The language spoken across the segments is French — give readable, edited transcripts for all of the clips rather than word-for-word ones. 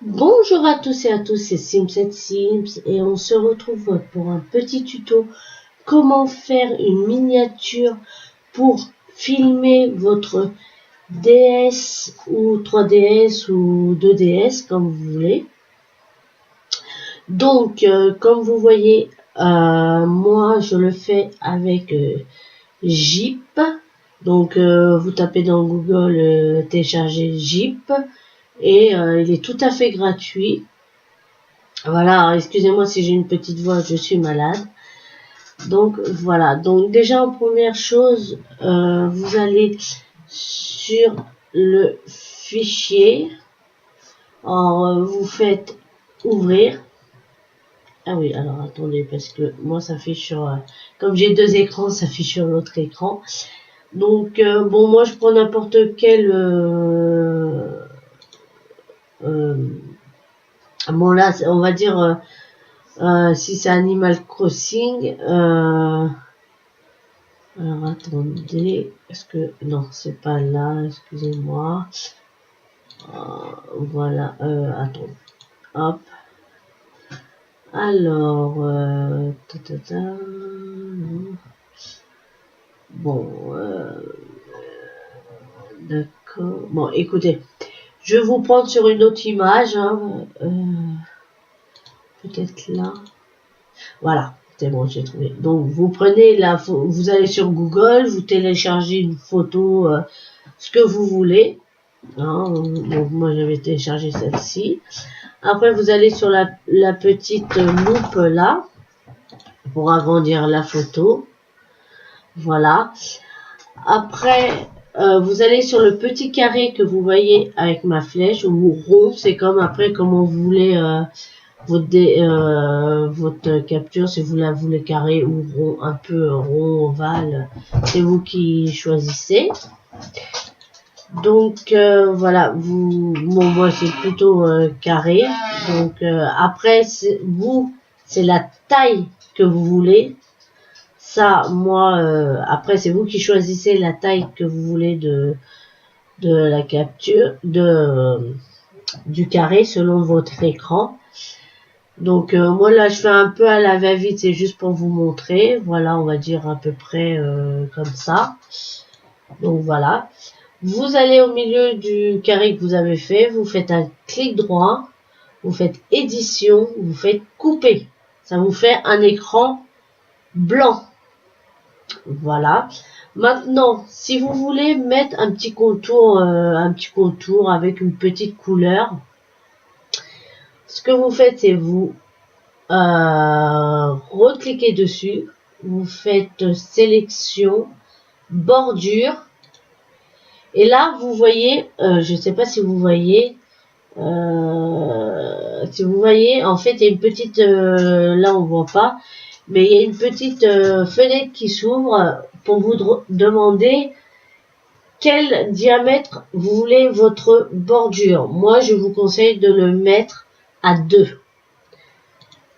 Bonjour à tous et à tous, c'est Sims et on se retrouve pour un petit tuto comment faire une miniature pour filmer votre DS ou 3DS ou 2DS comme vous voulez. Donc comme vous voyez, moi je le fais avec Jip. Donc vous tapez dans Google télécharger Jip et il est tout à fait gratuit. Voilà, excusez-moi si j'ai une petite voix, je suis malade. Donc voilà, donc déjà en première chose, vous allez sur le fichier, vous faites ouvrir. Ah oui, alors attendez, parce que moi ça fait sur, comme j'ai deux écrans, ça fait sur l'autre écran. Donc bon, moi je prends n'importe quel, bon là on va dire, si c'est Animal Crossing, alors attendez, est-ce que non, c'est pas là, excusez-moi. Voilà, attends, hop. Alors, bon, d'accord. Bon, écoutez, je vais vous prendre sur une autre image, hein, peut-être là. Voilà, c'est bon, j'ai trouvé. Donc, vous prenez la, vous allez sur Google, vous téléchargez une photo, ce que vous voulez. Hein, donc moi j'avais téléchargé celle-ci. Après vous allez sur la petite loupe là pour agrandir la photo. Voilà. Après vous allez sur le petit carré que vous voyez avec ma flèche ou rond, c'est comme après comment vous voulez votre capture, si vous la voulez carré ou rond, un peu rond, ovale, c'est vous qui choisissez. Donc voilà, bon moi c'est plutôt carré. Donc après c'est la taille que vous voulez. Ça moi après c'est vous qui choisissez la taille que vous voulez de la capture du carré selon votre écran. Donc moi là je fais un peu à la va-vite, c'est juste pour vous montrer. Voilà, on va dire à peu près comme ça. Donc voilà. Vous allez au milieu du carré que vous avez fait, vous faites un clic droit, vous faites édition, vous faites couper. Ça vous fait un écran blanc. Voilà. Maintenant, si vous voulez mettre un petit contour avec une petite couleur, ce que vous faites, c'est vous recliquez dessus, vous faites sélection, bordure, et là, vous voyez, je ne sais pas si vous voyez, en fait, il y a une petite, là on voit pas, mais il y a une petite fenêtre qui s'ouvre pour vous demander quel diamètre vous voulez votre bordure. Moi, je vous conseille de le mettre à 2.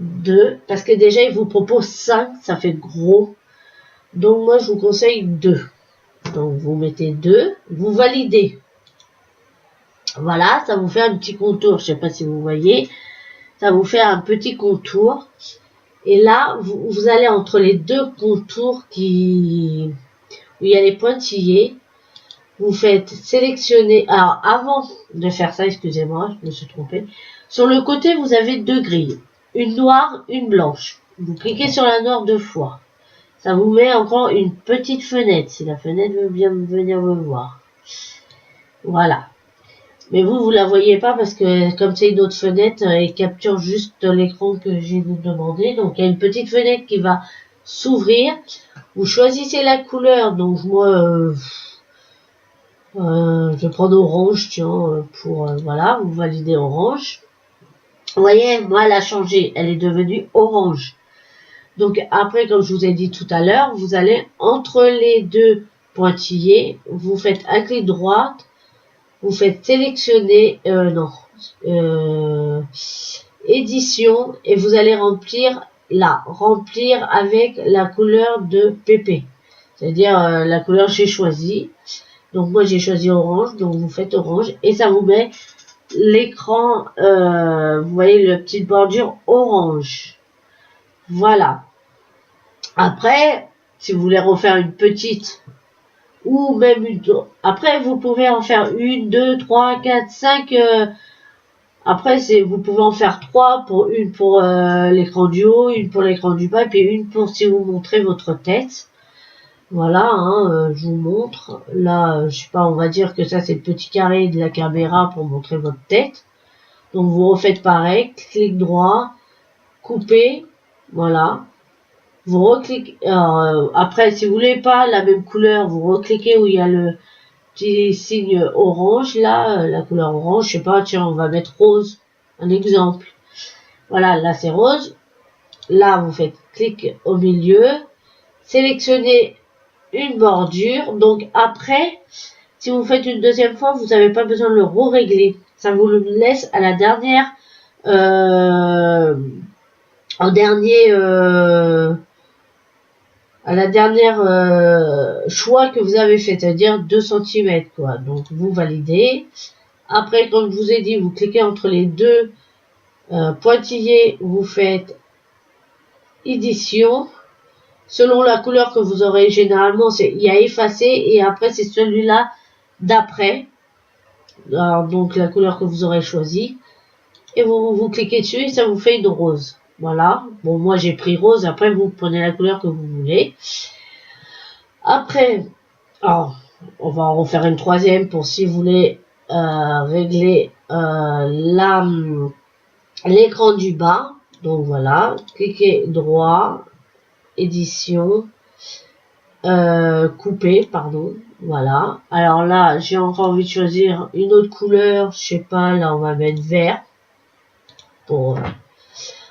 2, parce que déjà, il vous propose 5, ça fait gros. Donc, moi, je vous conseille 2. Donc, vous mettez 2, vous validez. Voilà, ça vous fait un petit contour. Je sais pas si vous voyez. Ça vous fait un petit contour. Et là, vous allez entre les deux contours où il y a les pointillés. Vous faites sélectionner. Alors, avant de faire ça, excusez-moi, je me suis trompée. Sur le côté, vous avez deux grilles. Une noire, une blanche. Vous cliquez sur la noire 2 fois. Ça vous met encore une petite fenêtre, si la fenêtre veut bien venir me voir. Voilà. Mais vous la voyez pas parce que comme c'est une autre fenêtre, elle capture juste l'écran que j'ai vous demandé. Donc il y a une petite fenêtre qui va s'ouvrir. Vous choisissez la couleur. Donc moi, je vais prendre orange, tiens, pour voilà, vous validez orange. Vous voyez, moi elle a changé, elle est devenue orange. Donc après, comme je vous ai dit tout à l'heure, vous allez entre les deux pointillés, vous faites un clic droit. Vous faites sélectionner, édition, et vous allez remplir avec la couleur de PP. C'est-à-dire la couleur que j'ai choisie. Donc moi j'ai choisi orange, donc vous faites orange, et ça vous met l'écran, vous voyez la petite bordure orange. Voilà. Après, si vous voulez refaire une petite, ou même une, après vous pouvez en faire une, deux, trois, quatre, cinq, après vous pouvez en faire trois, pour une pour l'écran du haut, une pour l'écran du bas, et puis une pour si vous montrez votre tête. Voilà, hein, je vous montre. Là, je sais pas, on va dire que ça c'est le petit carré de la caméra pour montrer votre tête. Donc vous refaites pareil, clic droit, couper, voilà. Vous recliquez, après si vous voulez pas la même couleur, vous recliquez où il y a le petit signe orange, là, la couleur orange, je sais pas, tiens, on va mettre rose, un exemple. Voilà, là c'est rose. Là, vous faites clic au milieu, sélectionnez une bordure. Donc après, si vous faites une deuxième fois, vous n'avez pas besoin de le régler. Ça vous le laisse à la dernière, en dernier, à la dernière choix que vous avez fait, c'est-à-dire 2 cm, quoi. Donc vous validez. Après, comme je vous ai dit, vous cliquez entre les deux pointillés, vous faites édition. Selon la couleur que vous aurez, généralement, il y a effacé et après c'est celui-là d'après. Donc la couleur que vous aurez choisi. Et vous cliquez dessus et ça vous fait une rose. Voilà. Bon, moi j'ai pris rose. Après, vous prenez la couleur que vous voulez. Après, alors, on va en refaire une troisième pour si vous voulez régler l'écran du bas. Donc voilà, cliquez droit, édition, couper, pardon. Voilà. Alors là, j'ai encore envie de choisir une autre couleur. Je sais pas, là on va mettre vert. Pour,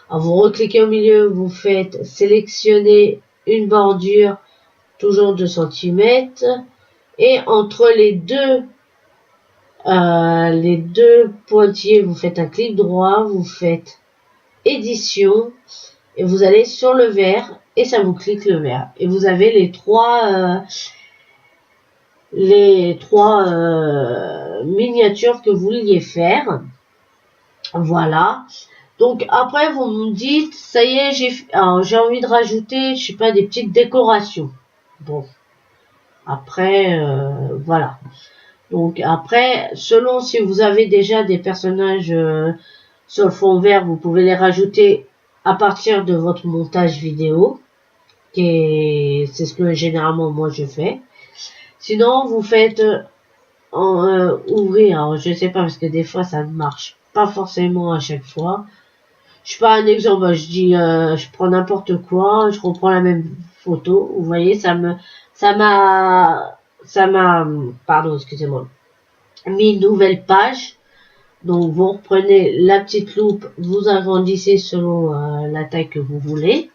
vous recliquez au milieu, vous faites sélectionner une bordure, toujours 2 cm. Et entre les deux pointillés, vous faites un clic droit, vous faites édition et vous allez sur le vert et ça vous clique le vert. Et vous avez les trois miniatures que vous vouliez faire. Voilà. Donc après vous me dites, ça y est, j'ai envie de rajouter, je sais pas, des petites décorations. Bon. Après, voilà. Donc après, selon si vous avez déjà des personnages sur le fond vert, vous pouvez les rajouter à partir de votre montage vidéo. C'est ce que généralement moi je fais. Sinon, vous faites ouvrir. Alors, je sais pas parce que des fois ça ne marche pas forcément à chaque fois. Je sais pas, un exemple, je dis, je prends n'importe quoi, je reprends la même photo. Vous voyez, ça m'a, pardon, excusez-moi, mis une nouvelle page. Donc vous reprenez la petite loupe, vous agrandissez selon la taille que vous voulez.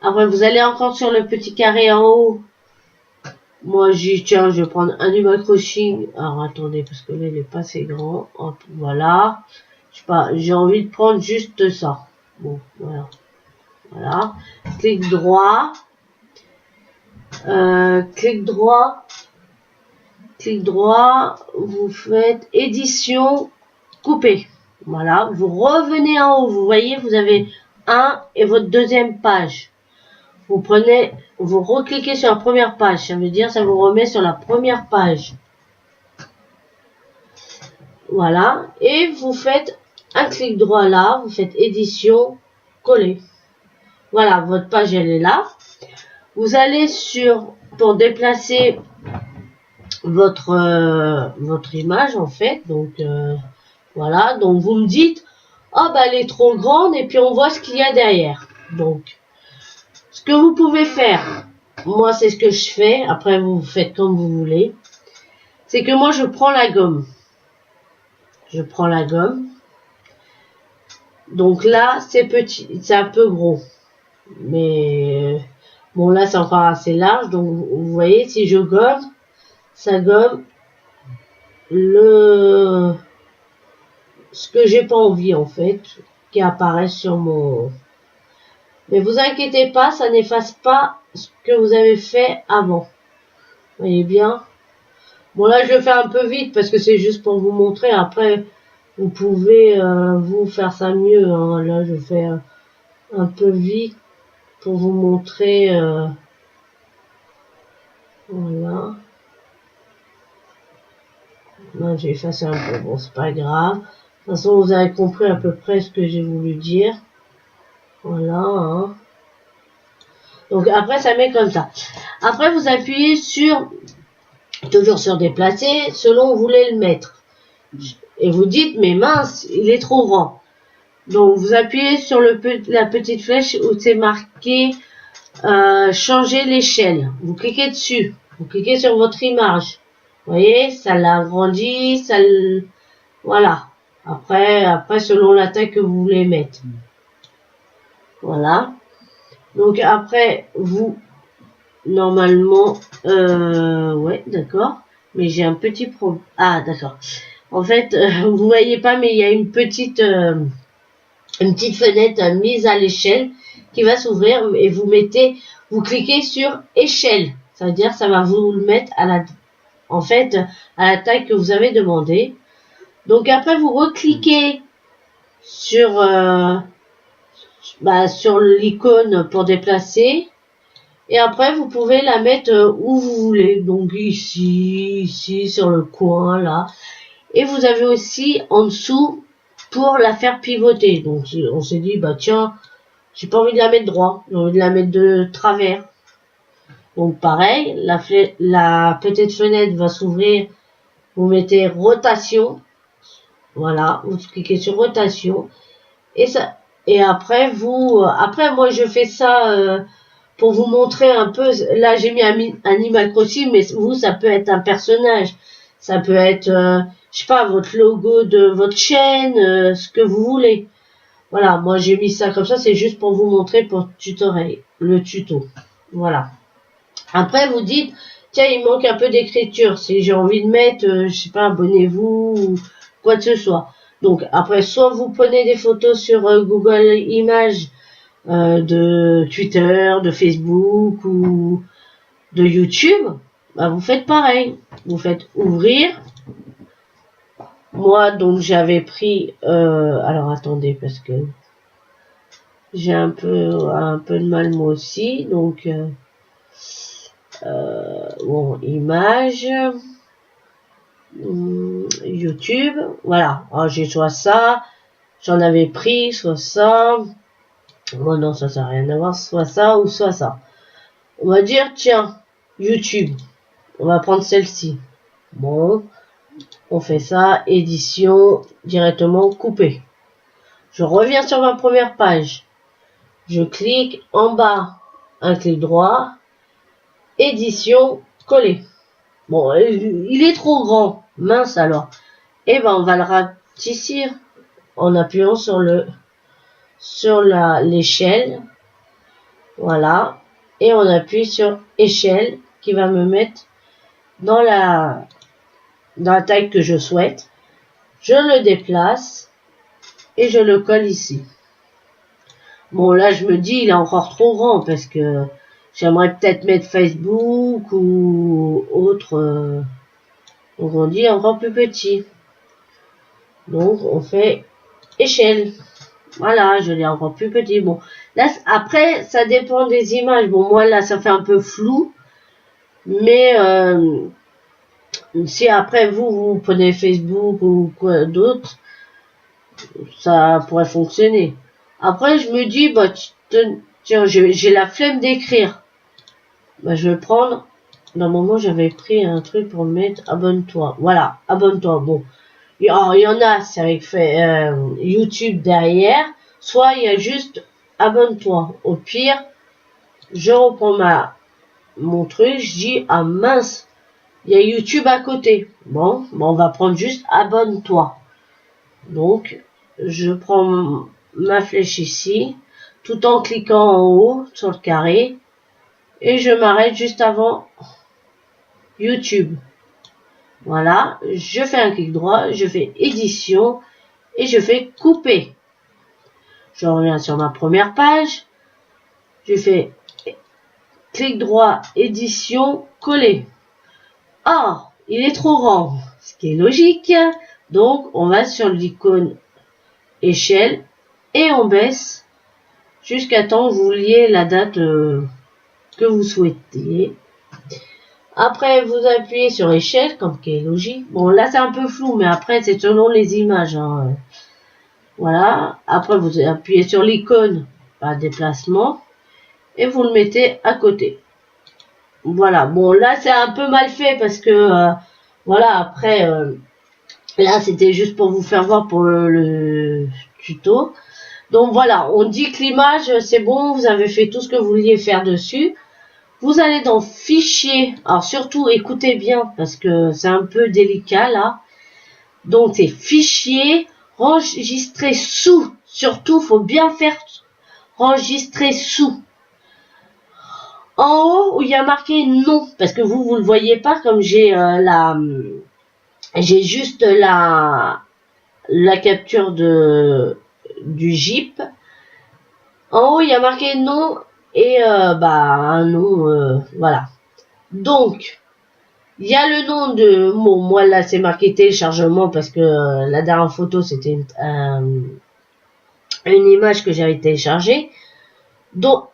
Après vous allez encore sur le petit carré en haut. Moi j'ai tiens, je vais prendre Animal Crossing. Alors attendez parce que là il est pas assez grand. Hop, voilà. Je sais pas, j'ai envie de prendre juste ça. Bon, voilà. Voilà. Clic droit. Clic droit. Clic droit. Vous faites édition. Couper. Voilà, vous revenez en haut, vous voyez, vous avez un et votre deuxième page. Vous prenez, vous recliquez sur la première page, ça veut dire ça vous remet sur la première page. Voilà, et vous faites un clic droit là, vous faites édition, coller. Voilà, votre page elle est là. Vous allez pour déplacer votre image en fait, donc voilà, donc vous me dites, oh bah elle est trop grande et puis on voit ce qu'il y a derrière. Donc, ce que vous pouvez faire, moi c'est ce que je fais, après vous faites comme vous voulez, c'est que moi je prends la gomme. Je prends la gomme. Donc là c'est petit, c'est un peu gros. Mais bon là c'est encore assez large, donc vous voyez si je gomme, ça gomme ce que j'ai pas envie en fait qui apparaît sur mon. Mais vous inquiétez pas, ça n'efface pas ce que vous avez fait avant. Vous voyez bien. Bon là je le fais un peu vite parce que c'est juste pour vous montrer. Après Vous pouvez vous faire ça mieux, hein. Là je fais un peu vite pour vous montrer. Voilà. Là j'ai effacé un peu, bon c'est pas grave. De toute façon vous avez compris à peu près ce que j'ai voulu dire. Voilà, hein. Donc après ça met comme ça. Après vous appuyez sur, toujours sur déplacer, selon où vous voulez le mettre. Et vous dites mais mince, il est trop grand. Donc vous appuyez sur la petite flèche où c'est marqué changer l'échelle. Vous cliquez dessus. Vous cliquez sur votre image. Vous voyez, ça l'agrandit, voilà. Après selon la taille que vous voulez mettre. Voilà. Donc après vous, normalement, ouais, d'accord. Mais j'ai un petit problème. Ah, d'accord. En fait, vous voyez pas, mais il y a une petite fenêtre mise à l'échelle qui va s'ouvrir et vous cliquez sur échelle. Ça veut dire ça va vous le mettre à la taille que vous avez demandé. Donc après vous recliquez sur sur l'icône pour déplacer et après vous pouvez la mettre où vous voulez. Donc ici sur le coin là. Et vous avez aussi en dessous pour la faire pivoter. Donc on s'est dit bah tiens, j'ai pas envie de la mettre droit, j'ai envie de la mettre de travers. Donc pareil, la petite fenêtre va s'ouvrir, vous mettez rotation, voilà, vous cliquez sur rotation, et après moi je fais ça pour vous montrer un peu, là j'ai mis Animal Crossing, mais vous ça peut être un personnage, ça peut être, je sais pas, votre logo de votre chaîne, ce que vous voulez. Voilà, moi j'ai mis ça comme ça, c'est juste pour vous montrer pour le tuto. Voilà. Après vous dites, tiens il manque un peu d'écriture, si j'ai envie de mettre, je sais pas, abonnez-vous ou quoi que ce soit. Donc après soit vous prenez des photos sur Google Images de Twitter, de Facebook ou de YouTube, bah vous faites pareil. Vous faites ouvrir. Moi donc j'avais pris, alors attendez parce que j'ai un peu de mal moi aussi, donc bon, image, YouTube, voilà. Alors, j'ai soit ça, j'en avais pris, soit ça. Bon non, ça n'a rien à voir, soit ça ou soit ça. On va dire tiens, YouTube. On va prendre celle-ci. Bon, on fait ça, édition, directement couper. Je reviens sur ma première page. Je clique en bas, un clic droit, édition, coller. Bon, il est trop grand, mince alors. Et ben on va le ratissir en appuyant sur l'échelle. Voilà, et on appuie sur échelle qui va me mettre dans la taille que je souhaite. Je le déplace et je le colle ici. Bon là je me dis il est encore trop grand parce que j'aimerais peut-être mettre Facebook ou autre. Donc on dit encore plus petit. Donc on fait échelle. Voilà, je l'ai encore plus petit. Bon, là après ça dépend des images. Bon moi là ça fait un peu flou, mais si après vous prenez Facebook ou quoi d'autre, ça pourrait fonctionner. Après je me dis bah tiens j'ai la flemme d'écrire. Bah je vais prendre. Normalement j'avais pris un truc pour mettre abonne-toi. Voilà, abonne-toi. Bon. Il y en a, c'est avec YouTube derrière, soit il y a juste abonne-toi. Au pire, je reprends mon truc, je dis ah mince, il y a YouTube à côté. Bon, on va prendre juste abonne-toi. Donc, je prends ma flèche ici, tout en cliquant en haut sur le carré, et je m'arrête juste avant YouTube. Voilà, je fais un clic droit, je fais édition et je fais couper. Je reviens sur ma première page, je fais clic droit, édition, coller. Ah, il est trop grand, ce qui est logique Donc, on va sur l'icône échelle et on baisse jusqu'à temps que vous liez la date que vous souhaitez. Après, vous appuyez sur échelle, comme qui est logique. Bon, là, c'est un peu flou, mais après, c'est selon les images. Hein. Voilà. Après, vous appuyez sur l'icône à déplacement et vous le mettez à côté. Voilà. Bon, là, c'est un peu mal fait parce que, voilà, après, là, c'était juste pour vous faire voir pour le tuto. Donc, voilà, on dit que l'image, c'est bon, vous avez fait tout ce que vous vouliez faire dessus. Vous allez dans Fichier. Alors, surtout, écoutez bien parce que c'est un peu délicat, là. Donc, c'est Fichier, enregistrer sous. Surtout, faut bien faire enregistrer sous. En haut, où il y a marqué non, parce que vous le voyez pas, comme j'ai j'ai juste la capture du Jeep. En haut, il y a marqué non et un nom, voilà. Donc, il y a le nom de moi là c'est marqué téléchargement parce que la dernière photo c'était une image que j'avais téléchargée. Donc,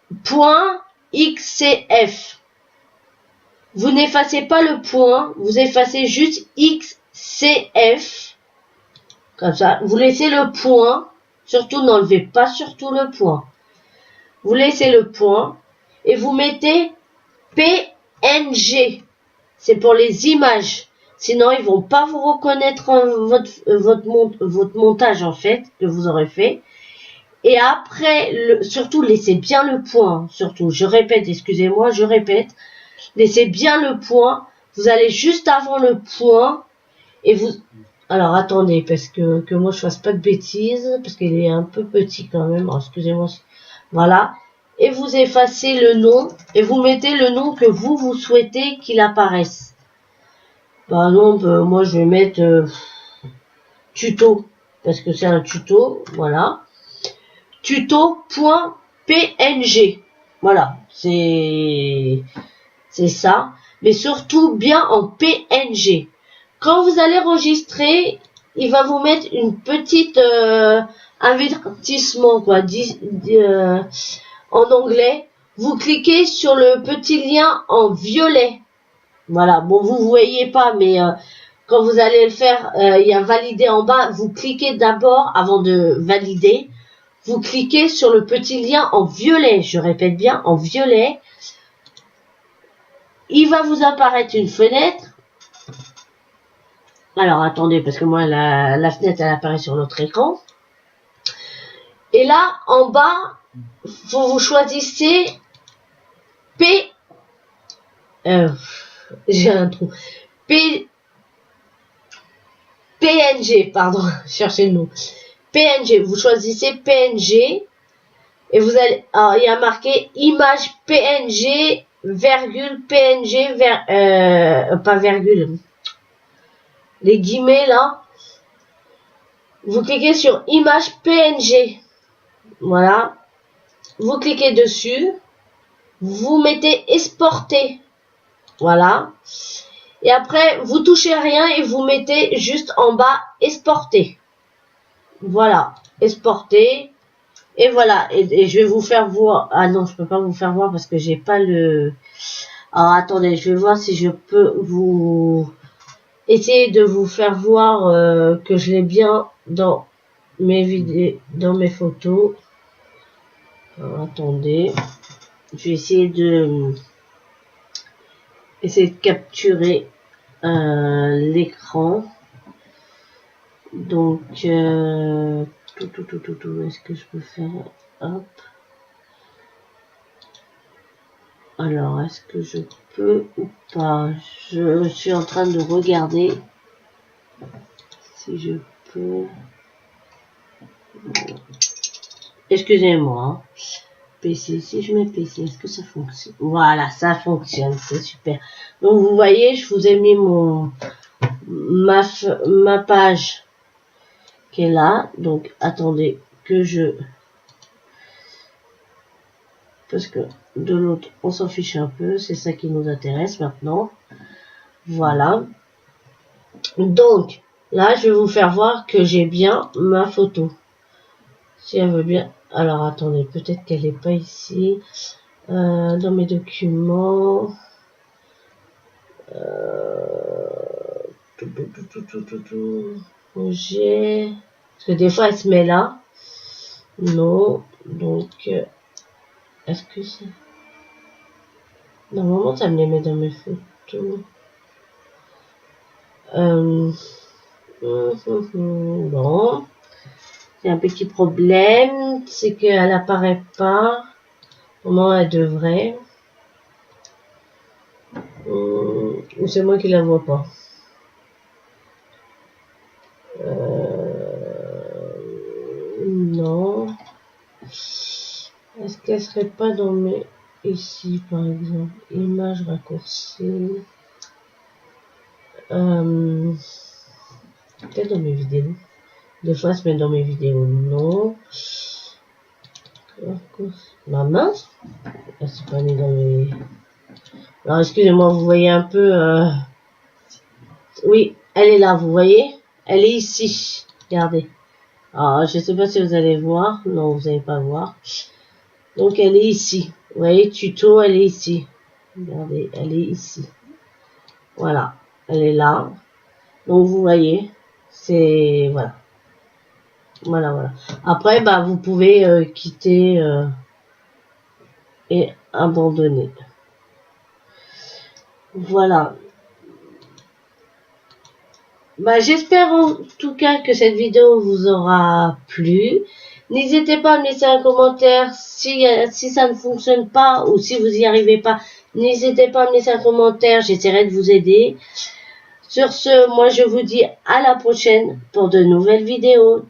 .xcf. Vous n'effacez pas le point, vous effacez juste XCF. Comme ça, vous laissez le point. Surtout, n'enlevez pas surtout le point. Vous laissez le point et vous mettez PNG. C'est pour les images. Sinon, ils vont pas vous reconnaître votre montage en fait que vous aurez fait. Et après, surtout, laissez bien le point. Surtout, je répète, excusez-moi, je répète. Laissez bien le point. Vous allez juste avant le point et vous. Alors attendez, parce que moi je fasse pas de bêtises, parce qu'il est un peu petit quand même. Excusez-moi. Voilà. Et vous effacez le nom et vous mettez le nom que vous souhaitez qu'il apparaisse. Par exemple, moi je vais mettre tuto parce que c'est un tuto. Voilà. Tuto.png. Voilà. C'est ça. Mais surtout bien en PNG. Quand vous allez enregistrer, il va vous mettre une petite avertissement quoi, en anglais. Vous cliquez sur le petit lien en violet. Voilà. Bon, vous voyez pas, mais quand vous allez le faire, il y a valider en bas. Vous cliquez d'abord avant de valider. Vous cliquez sur le petit lien en violet. Je répète bien en violet. Il va vous apparaître une fenêtre. Alors, attendez, parce que moi, la fenêtre, elle apparaît sur notre écran. Et là, en bas, vous choisissez j'ai un trou. PNG, pardon, cherchez le mot. PNG, vous choisissez PNG. Et vous allez, alors, il y a marqué image PNG, virgule, PNG, pas virgule. Les guillemets là, vous cliquez sur image PNG, voilà, vous cliquez dessus, vous mettez exporter, voilà, et après vous touchez à rien et vous mettez juste en bas exporter, voilà, exporter, et voilà, et je vais vous faire voir, ah non je peux pas vous faire voir parce que j'ai pas le, alors attendez, je vais voir si je peux vous essayer de vous faire voir que je l'ai bien dans mes vidéos, dans mes photos. Alors, attendez, je vais essayer de capturer l'écran. Donc est-ce que je peux faire, hop. Alors est-ce que je peux ou pas? Je suis en train de regarder si je peux. Excusez-moi. Hein. PC, si je mets PC, est-ce que ça fonctionne? Voilà, ça fonctionne, c'est super. Donc vous voyez, je vous ai mis ma page qui est là. Donc attendez que je, parce que de l'autre on s'en fiche un peu, c'est ça qui nous intéresse maintenant. Voilà. Donc Là, je vais vous faire voir que j'ai bien ma photo. Si elle veut bien. Alors, attendez, peut-être qu'elle n'est pas ici. Dans mes documents. J'ai... Parce que des fois, elle se met là. Non. Donc, est-ce que c'est... Normalement, ça me les met dans mes photos. Bon. C'est un petit problème. C'est qu'elle apparaît pas. Comment elle devrait. Ou c'est moi qui la vois pas. Non. Est-ce qu'elle serait pas dans mes... Ici, par exemple. Image raccourcie. Peut-être dans mes vidéos. Des fois, elle se met dans mes vidéos. Non. Ma mince. Elle s'est pas mise dans mes... Alors, excusez-moi, vous voyez un peu... Oui, elle est là, vous voyez? Elle est ici. Regardez. Alors, je sais pas si vous allez voir. Non, vous n'allez pas voir. Donc, elle est ici. Vous voyez, tuto, elle est ici. Regardez, elle est ici. Voilà. Elle est là. Donc, vous voyez. C'est... Voilà. Voilà, voilà. Après, bah, vous pouvez quitter et abandonner. Voilà. Bah, j'espère en tout cas que cette vidéo vous aura plu. N'hésitez pas à me laisser un commentaire si ça ne fonctionne pas ou si vous n'y arrivez pas. N'hésitez pas à me laisser un commentaire, j'essaierai de vous aider. Sur ce, moi je vous dis à la prochaine pour de nouvelles vidéos.